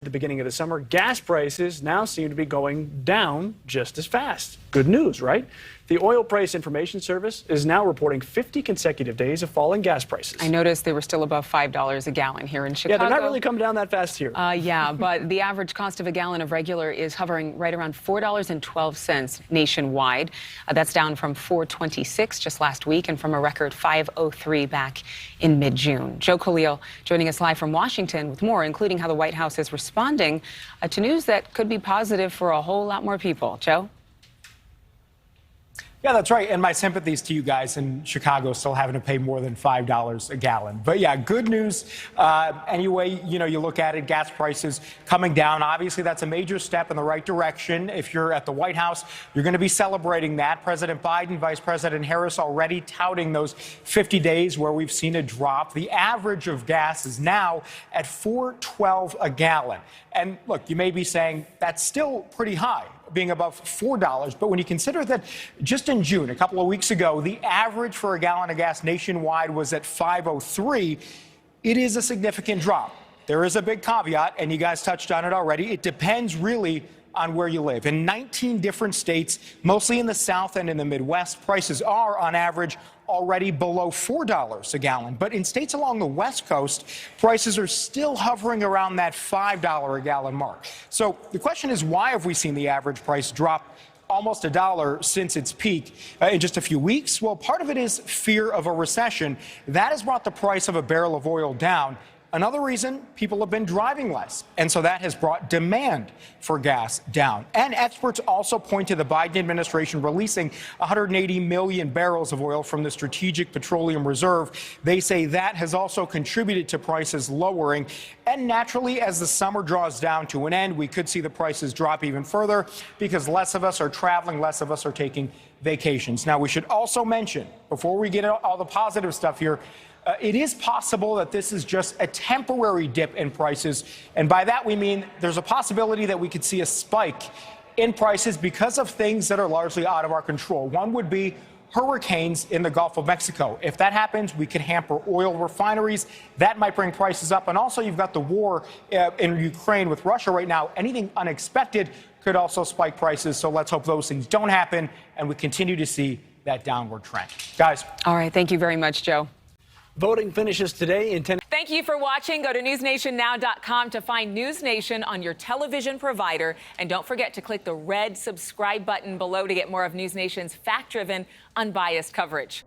At the beginning of the summer, gas prices now seem to be going down just as fast. Good news, right? The Oil Price Information Service is now reporting 50 consecutive days of falling gas prices. I noticed they were still above $5 a gallon here in Chicago. Yeah, they're not really coming down that fast here. Yeah, but the average cost of a gallon of regular is hovering right around $4.12 nationwide. That's down from $4.26 just last week and from a record $5.03 back in mid-June. Joe Khalil joining us live from Washington with more, including how the White House is responding to news that could be positive for a whole lot more people. Joe? Yeah, that's right. And my sympathies to you guys in Chicago still having to pay more than $5 a gallon. But yeah, good news. Anyway, you look at it, gas prices coming down. Obviously, that's a major step in the right direction. If you're at the White House, you're going to be celebrating that. President Biden, Vice President Harris already touting those 50 days where we've seen a drop. The average of gas is now at $4.12 a gallon. And look, you may be saying that's still pretty high, being above $4. But when you consider that just in June, a couple of weeks ago, the average for a gallon of gas nationwide was at $5.03, it is a significant drop. There is a big caveat, and you guys touched on it already. It depends really on where you live. In 19 different states, mostly in the South and in the Midwest, prices are on average already below $4 a gallon. But in states along the West Coast, prices are still hovering around that $5 a gallon mark. So the question is, why have we seen the average price drop almost $1 since its peak in just a few weeks? Well, part of it is fear of a recession. That has brought the price of a barrel of oil down. Another reason, people have been driving less, and so that has brought demand for gas down. And experts also point to the Biden administration releasing 180 million barrels of oil from the Strategic Petroleum Reserve. They say that has also contributed to prices lowering. And naturally, as the summer draws down to an end, we could see the prices drop even further because less of us are traveling, less of us are taking vacations. Now, we should also mention, before we get all the positive stuff here, it is possible that this is just a temporary dip in prices. And by that, we mean there's a possibility that we could see a spike in prices because of things that are largely out of our control. One would be hurricanes in the Gulf of Mexico. If that happens, we could hamper oil refineries. That might bring prices up. And also, you've got the war in Ukraine with Russia right now. Anything unexpected could also spike prices. So let's hope those things don't happen and we continue to see that downward trend. Guys. All right. Thank you very much, Joe. Voting finishes today in Tennessee. Thank you for watching. Go to newsnationnow.com to find NewsNation on your television provider. And don't forget to click the red subscribe button below to get more of NewsNation's fact-driven, unbiased coverage.